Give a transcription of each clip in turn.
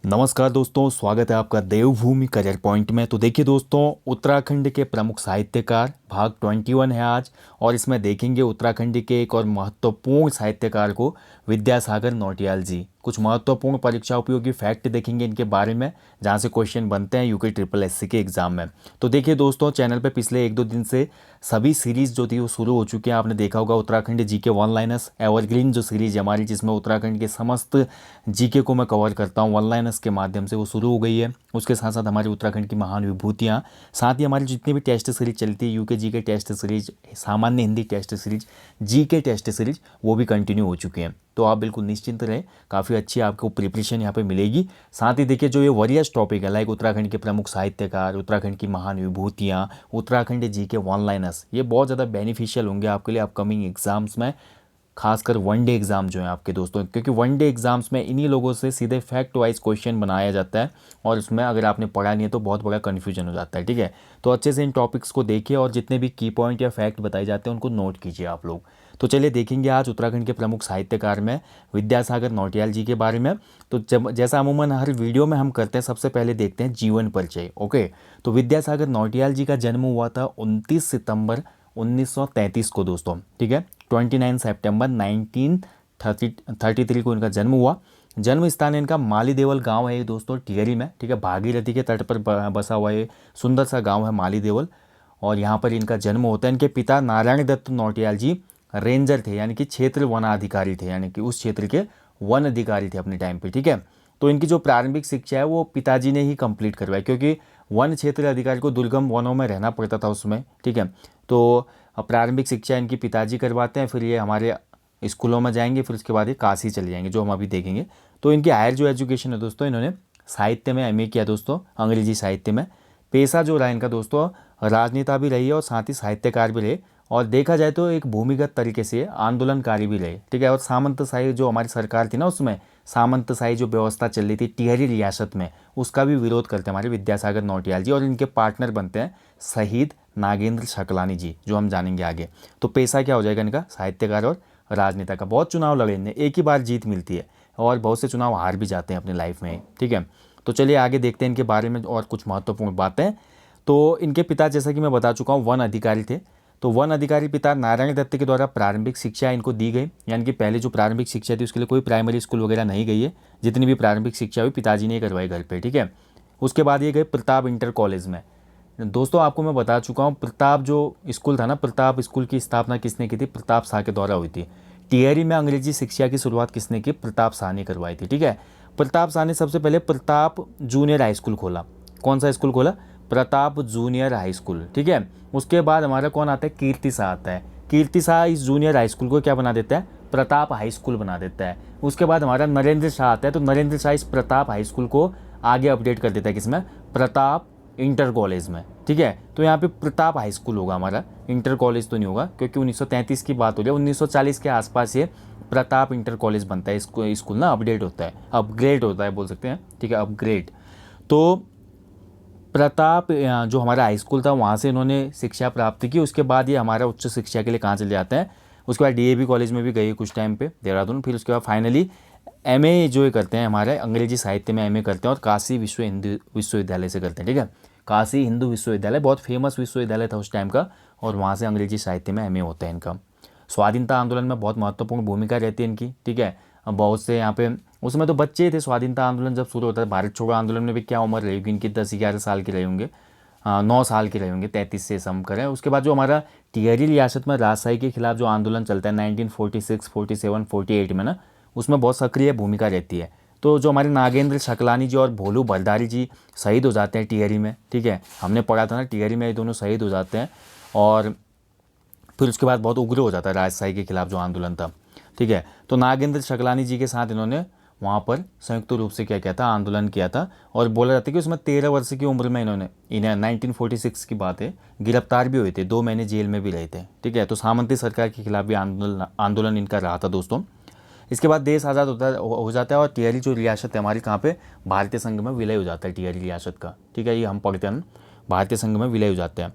नमस्कार दोस्तों, स्वागत है आपका देवभूमि करियर पॉइंट में। तो देखिए दोस्तों, उत्तराखंड के प्रमुख साहित्यकार भाग 21 है आज। और इसमें देखेंगे उत्तराखंड के एक और महत्वपूर्ण साहित्यकार को, विद्यासागर नौटियाल जी। कुछ महत्वपूर्ण परीक्षा उपयोगी फैक्ट देखेंगे इनके बारे में, जहाँ से क्वेश्चन बनते हैं यूके ट्रिपल एससी के एग्जाम में। तो देखिए दोस्तों, चैनल पे पिछले एक दो दिन से सभी सीरीज जो थी वो शुरू हो चुकी हैं। आपने देखा होगा Uttarakhand GK one liners evergreen जो सीरीज है हमारी, जिसमें उत्तराखंड के समस्त जीके को मैं कवर करता हूँ वन लाइनर्स के माध्यम से, वो शुरू हो गई है। उसके साथ साथ हमारी उत्तराखंड की महान विभूतियाँ, साथ ही हमारी जितनी भी टेस्ट सीरीज चलती है, यूके जीके टेस्ट सीरीज, सामान्य Hindi test series, GK test series, वो भी कंटिन्यू हो चुकी हैं। तो आप बिल्कुल निश्चिंत रहें, काफ़ी अच्छी आपको प्रिपरेशन यहाँ पे मिलेगी। साथ ही देखिए, जो ये वरियस टॉपिक है लाइक उत्तराखंड के प्रमुख साहित्यकार, उत्तराखंड की महान विभूतियाँ, उत्तराखंड जीके वन लाइनर्स, ये बहुत ज़्यादा बेनिफिशियल होंगे आपके लिए अपकमिंग एग्जाम्स में, खासकर वनडे एग्ज़ाम जो है आपके दोस्तों, क्योंकि वनडे एग्ज़ाम्स में इन्हीं लोगों से सीधे फैक्ट वाइज क्वेश्चन बनाया जाता है। और उसमें अगर आपने पढ़ा नहीं है तो बहुत बड़ा कन्फ्यूजन हो जाता है। ठीक है, तो अच्छे से इन टॉपिक्स को देखिए और जितने भी की पॉइंट या फैक्ट बताए जाते हैं उनको नोट कीजिए आप लोग। तो चलिए देखेंगे आज उत्तराखंड के प्रमुख साहित्यकार में विद्यासागर नौटियाल जी के बारे में। तो जब जैसा अमूमन हर वीडियो में हम करते हैं, सबसे पहले देखते हैं जीवन परिचय। ओके, तो विद्यासागर नौटियाल जी का जन्म हुआ था 29 सितंबर 1933 को दोस्तों। ठीक है, 29 सितंबर 1933 को इनका जन्म हुआ। जन्म स्थान इनका माली देवल गांव है दोस्तों, टिहरी में। ठीक है, भागीरथी के तट पर बसा हुआ ये सुंदर सा गांव है माली देवल, और यहाँ पर इनका जन्म होता है। इनके पिता नारायण दत्त नौटियाल जी रेंजर थे, यानी कि क्षेत्र वनाधिकारी थे, यानी कि उस क्षेत्र के वन अधिकारी थे अपने टाइम पे। ठीक है, तो इनकी जो प्रारंभिक शिक्षा है वो पिताजी ने ही कंप्लीट करवाई, क्योंकि वन क्षेत्र अधिकारी को दुर्गम वनों में रहना पड़ता था उसमें। ठीक है, तो प्रारंभिक शिक्षा इनके पिताजी करवाते हैं, फिर ये हमारे स्कूलों में जाएंगे, फिर उसके बाद ये काशी चले जाएंगे, जो हम अभी देखेंगे। तो इनकी हायर जो एजुकेशन है दोस्तों, इन्होंने साहित्य में एमए किया दोस्तों, अंग्रेजी साहित्य में। पेशा जो रहा इनका दोस्तों, राजनेता भी रही है और साथ ही साहित्यकार भी रहे, और देखा जाए तो एक भूमिगत तरीके से आंदोलनकारी भी रहे। ठीक है, और सामंतशाही जो हमारी सरकार थी ना, उसमें सामंतशाही जो व्यवस्था चल रही थी टिहरी रियासत में, उसका भी विरोध करते हैं हमारे विद्यासागर नौटियाल जी। और इनके पार्टनर बनते हैं शहीद नागेंद्र शकलानी जी, जो हम जानेंगे आगे। तो पेशा क्या हो जाएगा इनका, साहित्यकार और राजनेता का। बहुत चुनाव लड़े इनने, एक ही बार जीत मिलती है, और बहुत से चुनाव हार भी जाते हैं अपनी लाइफ में। ठीक है, तो चलिए आगे देखते हैं इनके बारे में और कुछ महत्वपूर्ण बातें। तो इनके पिता, जैसा कि मैं बता चुका हूँ, वन अधिकारी थे। तो वन अधिकारी पिता नारायण दत्त के द्वारा प्रारंभिक शिक्षा इनको दी गई, यानी कि पहले जो प्रारंभिक शिक्षा थी उसके लिए कोई प्राइमरी स्कूल वगैरह नहीं गई है। जितनी भी प्रारंभिक शिक्षा हुई पिताजी ने करवाई घर पे। ठीक है, उसके बाद ये गए प्रताप इंटर कॉलेज में। दोस्तों आपको मैं बता चुका हूँ, प्रताप जो स्कूल था ना, प्रताप स्कूल की स्थापना किसने की थी, प्रताप शाह के द्वारा हुई थी। टिहरी में अंग्रेजी शिक्षा की शुरुआत किसने की, प्रताप शाह ने करवाई थी। ठीक है, प्रताप शाह ने सबसे पहले प्रताप जूनियर हाई स्कूल खोला। कौन सा स्कूल खोला, प्रताप जूनियर हाई स्कूल। ठीक है, उसके बाद हमारा कौन आता है, कीर्ति शाह आता है। कीर्ति शाह इस जूनियर हाई स्कूल को क्या बना देता है, प्रताप हाई स्कूल बना देता है। उसके बाद हमारा नरेंद्र शाह आता है, तो नरेंद्र शाह इस प्रताप हाई स्कूल को आगे अपडेट कर देता है किसमें, प्रताप इंटर कॉलेज में। ठीक है, तो यहाँ पे प्रताप हाई स्कूल होगा हमारा, इंटर कॉलेज तो नहीं होगा, क्योंकि 1933 की बात हो रही है। 1940 के आसपास ये प्रताप इंटर कॉलेज बनता है। इसको स्कूल ना अपडेट होता है, अपग्रेड होता है बोल सकते हैं। ठीक है, अपग्रेड। तो प्रताप जो हमारा हाई स्कूल था वहाँ से इन्होंने शिक्षा प्राप्त की। उसके बाद ये हमारा उच्च शिक्षा के लिए कहाँ चले जाते हैं, उसके बाद डीएवी कॉलेज में भी गए कुछ टाइम पे, देहरादून। फिर उसके बाद फाइनली एमए जो ये करते हैं हमारे अंग्रेजी साहित्य में एमए करते हैं, और काशी विश्व हिंदू विश्वविद्यालय से करते हैं। ठीक है, काशी हिंदू विश्वविद्यालय बहुत फेमस विश्वविद्यालय था उस टाइम का, और वहाँ से अंग्रेजी साहित्य में एमए होता है इनका। स्वाधीनता आंदोलन में बहुत महत्वपूर्ण भूमिका रहती है इनकी। ठीक है, अब बहुत से यहाँ पे उसमें तो बच्चे थे, स्वाधीनता आंदोलन जब शुरू होता है, भारत छोड़ो आंदोलन में भी क्या उम्र रहेगी इनकी, 10-11 साल के रहे होंगे, 9 साल के रहे होंगे, 33 से सम करें। उसके बाद जो हमारा टिहरी रियासत में राजशाही के खिलाफ जो आंदोलन चलता है 1946, 47, 48 में ना, उसमें बहुत सक्रिय भूमिका रहती है। तो जो हमारे नागेंद्र शकलानी जी और भोलू भरदारी जी शहीद हो जाते हैं टिहरी में। ठीक है, हमने पढ़ा था ना, टिहरी में ये दोनों शहीद हो जाते हैं, और फिर उसके बाद बहुत उग्र हो जाता है राजशाही के खिलाफ जो आंदोलन था। ठीक है, तो नागेंद्र शकलानी जी के साथ इन्होंने वहाँ पर संयुक्त रूप से क्या किया था, आंदोलन किया था। और बोला जाता है कि उसमें 13 वर्ष की उम्र में इन्हें 1946 की बात है, गिरफ्तार भी हुए थे, 2 महीने जेल में भी रहे थे। ठीक है, तो सामंती सरकार के खिलाफ भी आंदोलन इनका रहा था दोस्तों। इसके बाद देश आज़ाद हो जाता है, और टिहरी जो रियासत है हमारी कहाँ पे, भारतीय संघ में विलय हो जाता है टिहरी रियासत का। ठीक है, ये हम पढ़ते हैं, भारतीय संघ में विलय हो जाते हैं।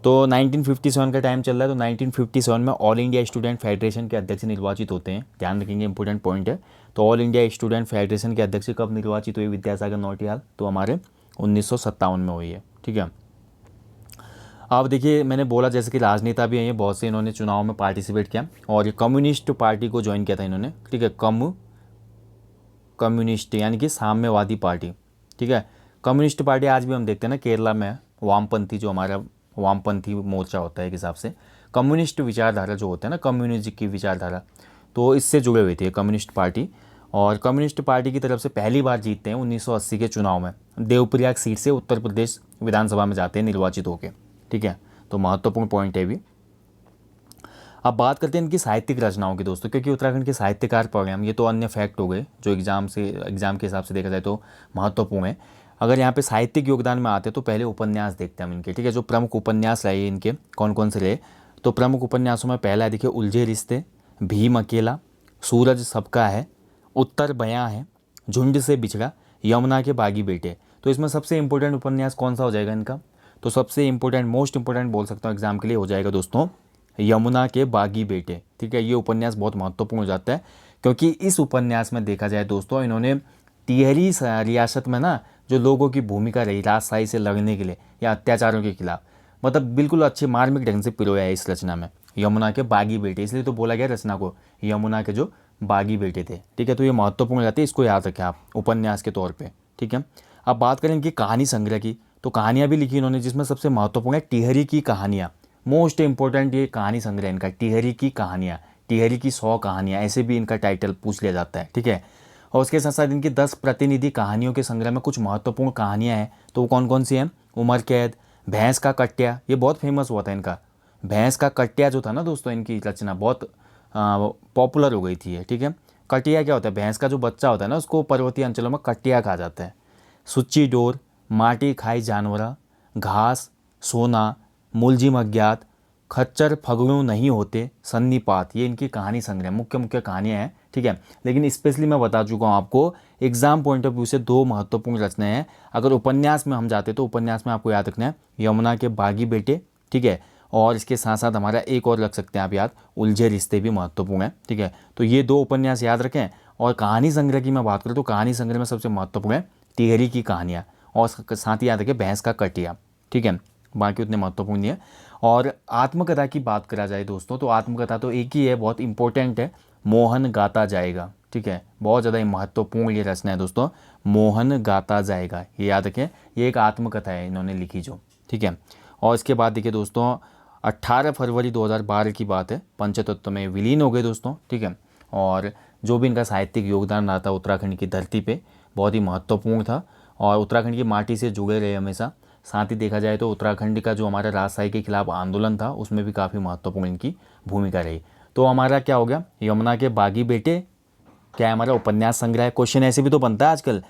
तो 1957 का टाइम चल रहा है, तो 1957 में ऑल इंडिया स्टूडेंट फेडरेशन के अध्यक्ष निर्वाचित होते हैं, ध्यान रखेंगे, इंपॉर्टेंट पॉइंट है। तो ऑल इंडिया स्टूडेंट फेडरेशन के अध्यक्ष कब निर्वाचित हुए विद्यासागर नौटियाल? तो हमारे 1957 में हुई है। ठीक है। अब देखिए मैंने बोला जैसे कि राजनेता भी हैं बहुत से, इन्होंने चुनाव में पार्टिसिपेट किया और ये कम्युनिस्ट पार्टी को ज्वाइन किया था इन्होंने। ठीक है, कम्युनिस्ट यानी कि साम्यवादी पार्टी। ठीक है, कम्युनिस्ट पार्टी आज भी हम देखते हैं ना केरला में, वामपंथी जो हमारा वामपंथी मोर्चा होता है एक हिसाब से, कम्युनिस्ट विचारधारा जो होता है ना, कम्युनिज्म की विचारधारा, तो इससे जुड़े हुए थे कम्युनिस्ट पार्टी। और कम्युनिस्ट पार्टी की तरफ से पहली बार जीतते हैं 1980 के चुनाव में, देवप्रयाग सीट से उत्तर प्रदेश विधानसभा में जाते हैं निर्वाचित होकर। ठीक है, तो महत्वपूर्ण पॉइंट है भी। अब बात करते हैं इनकी साहित्यिक रचनाओं की दोस्तों, क्योंकि उत्तराखंड के साहित्यकार पढ़ रहे हैं हम, ये तो अन्य फैक्ट हो गए जो एग्जाम के हिसाब से देखा जाए तो महत्वपूर्ण है। अगर यहाँ पे साहित्यिक योगदान में आते हैं तो पहले उपन्यास देखते हैं हम इनके। ठीक है, जो प्रमुख उपन्यास रहे इनके कौन कौन से रहे, तो प्रमुख उपन्यासों में पहला है देखिए उलझे रिश्ते, भीम अकेला, सूरज सबका है, उत्तर बयां है, झुंड से बिछड़ा, यमुना के बागी बेटे। तो इसमें सबसे इंपॉर्टेंट उपन्यास कौन सा हो जाएगा इनका? तो सबसे इंपॉर्टेंट, मोस्ट इंपॉर्टेंट बोल सकता हूँ एग्जाम के लिए, हो जाएगा दोस्तों यमुना के बागी बेटे। ठीक है, ये उपन्यास बहुत महत्वपूर्ण हो जाता है क्योंकि इस उपन्यास में देखा जाए दोस्तों इन्होंने टिहरी रियासत में ना जो लोगों की भूमिका रही राजशाही से लड़ने के लिए या अत्याचारों के खिलाफ, मतलब बिल्कुल अच्छे मार्मिक ढंग से पिरोया है इस रचना में, यमुना के बागी बेटे, इसलिए तो बोला गया रचना को यमुना के जो बागी बेटे थे। ठीक है, तो ये महत्वपूर्ण रहती है, इसको याद रखें आप उपन्यास के तौर पर। ठीक है, अब बात करें इनकी कहानी संग्रह की, तो कहानियाँ भी लिखी इन्होंने जिसमें सबसे महत्वपूर्ण है टिहरी की कहानियाँ। मोस्ट इंपॉर्टेंट ये कहानी संग्रह इनका, टिहरी की कहानियाँ, टिहरी की 100 कहानियाँ, ऐसे भी इनका टाइटल पूछ लिया जाता है। ठीक है, और उसके साथ साथ इनकी 10 प्रतिनिधि कहानियों के संग्रह में कुछ महत्वपूर्ण कहानियाँ हैं, तो वो कौन कौन सी हैं? उमर कैद, भैंस का कट्या, ये बहुत फेमस हुआ था इनका, भैंस का कट्या जो था ना दोस्तों, इनकी रचना बहुत पॉपुलर हो गई थी ये। ठीक है, कटिया क्या होता है? भैंस का जो बच्चा होता है ना उसको पर्वतीय अंचलों में कटिया कहा जाता है। सुच्ची डोर, माटी खाई जानवरा, घास, सोना, मुलजिम अज्ञात, खच्चर फगड़ू नहीं होते, सन्नीपात, ये इनकी कहानी संग्रह मुख्य मुख्य कहानियाँ हैं। ठीक है, लेकिन स्पेशली मैं बता चुका हूँ आपको एग्जाम पॉइंट ऑफ व्यू से 2 महत्वपूर्ण रचनाएं हैं। अगर उपन्यास में हम जाते तो उपन्यास में आपको याद रखना है यमुना के बागी बेटे। ठीक है, और इसके साथ साथ हमारा एक और रख सकते हैं आप याद, उलझे रिश्ते भी महत्वपूर्ण है। ठीक है, तो ये 2 उपन्यास याद रखें। और कहानी संग्रह की मैं बात करूँ तो कहानी संग्रह में सबसे महत्वपूर्ण है टिहरी की कहानियाँ, और साथ ही याद रखें भैंस का कटिया। ठीक है, बाकी उतने महत्वपूर्ण नहीं है। और आत्मकथा की बात करा जाए दोस्तों तो आत्मकथा तो एक ही है, बहुत इंपॉर्टेंट है, मोहन गाता जाएगा। ठीक है, बहुत ज़्यादा महत्वपूर्ण ये रचना है दोस्तों, मोहन गाता जाएगा, ये याद रखें, ये एक आत्मकथा है इन्होंने लिखी जो। ठीक है, और इसके बाद देखिए दोस्तों 18 फरवरी 2012 की बात है, पंचतत्व में विलीन हो गए दोस्तों। ठीक है, और जो भी इनका साहित्यिक योगदान रहा था उत्तराखंड की धरती पे बहुत ही महत्वपूर्ण था, और उत्तराखंड की माटी से जुड़े रहे हमेशा। साथ ही देखा जाए तो उत्तराखंड का जो हमारा राजशाही के खिलाफ आंदोलन था उसमें भी काफ़ी महत्वपूर्ण इनकी भूमिका रही। तो हमारा क्या हो गया, यमुना के बागी बेटे क्या है हमारा उपन्यास संग्रह। क्वेश्चन ऐसे भी तो बनता है आजकल,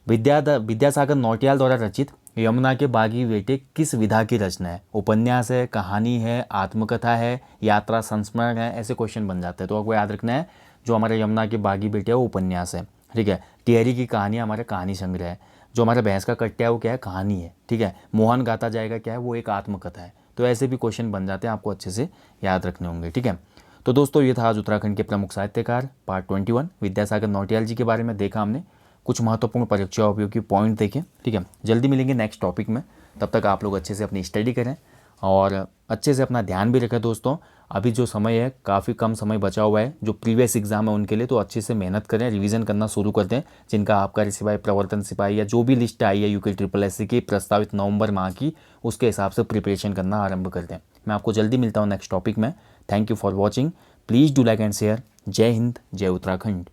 विद्यासागर नौटियाल द्वारा रचित यमुना के बागी बेटे किस विधा की रचना है? उपन्यास है, कहानी है, आत्मकथा है, यात्रा संस्मरण है, ऐसे क्वेश्चन बन जाते हैं। तो आपको याद रखना है जो हमारे यमुना के बागी बेटे है वो उपन्यास है। ठीक है, टिहरी की कहानी हमारा कहानी संग्रह है, जो हमारा भैंस का कट्टा है वो क्या है? कहानी है। ठीक है, मोहन गाता जाएगा क्या है? वो एक आत्मकथा है। तो ऐसे भी क्वेश्चन बन जाते हैं, आपको अच्छे से याद रखने होंगे। ठीक है, तो दोस्तों ये था आज उत्तराखंड के प्रमुख साहित्यकार पार्ट 21 विद्यासागर नौटियाल जी के बारे में देखा हमने, कुछ महत्वपूर्ण परीक्षा उपयोगी पॉइंट देखें। ठीक है, जल्दी मिलेंगे नेक्स्ट टॉपिक में, तब तक आप लोग अच्छे से अपनी स्टडी करें और अच्छे से अपना ध्यान भी रखें दोस्तों। अभी जो समय है काफ़ी कम समय बचा हुआ है जो प्रीवियस एग्जाम है उनके लिए, तो अच्छे से मेहनत करें, रिवीजन करना शुरू कर दें। जिनका आबकारी सिपाही, प्रवर्तन सिपाही या जो भी लिस्ट आई है यूके SSS की प्रस्तावित नवंबर माह की, उसके हिसाब से प्रिपरेशन करना आरंभ कर दें। मैं आपको जल्दी मिलता हूँ नेक्स्ट टॉपिक में। Thank you for watching, please do like and share. जय हिंद, जय उत्तराखंड।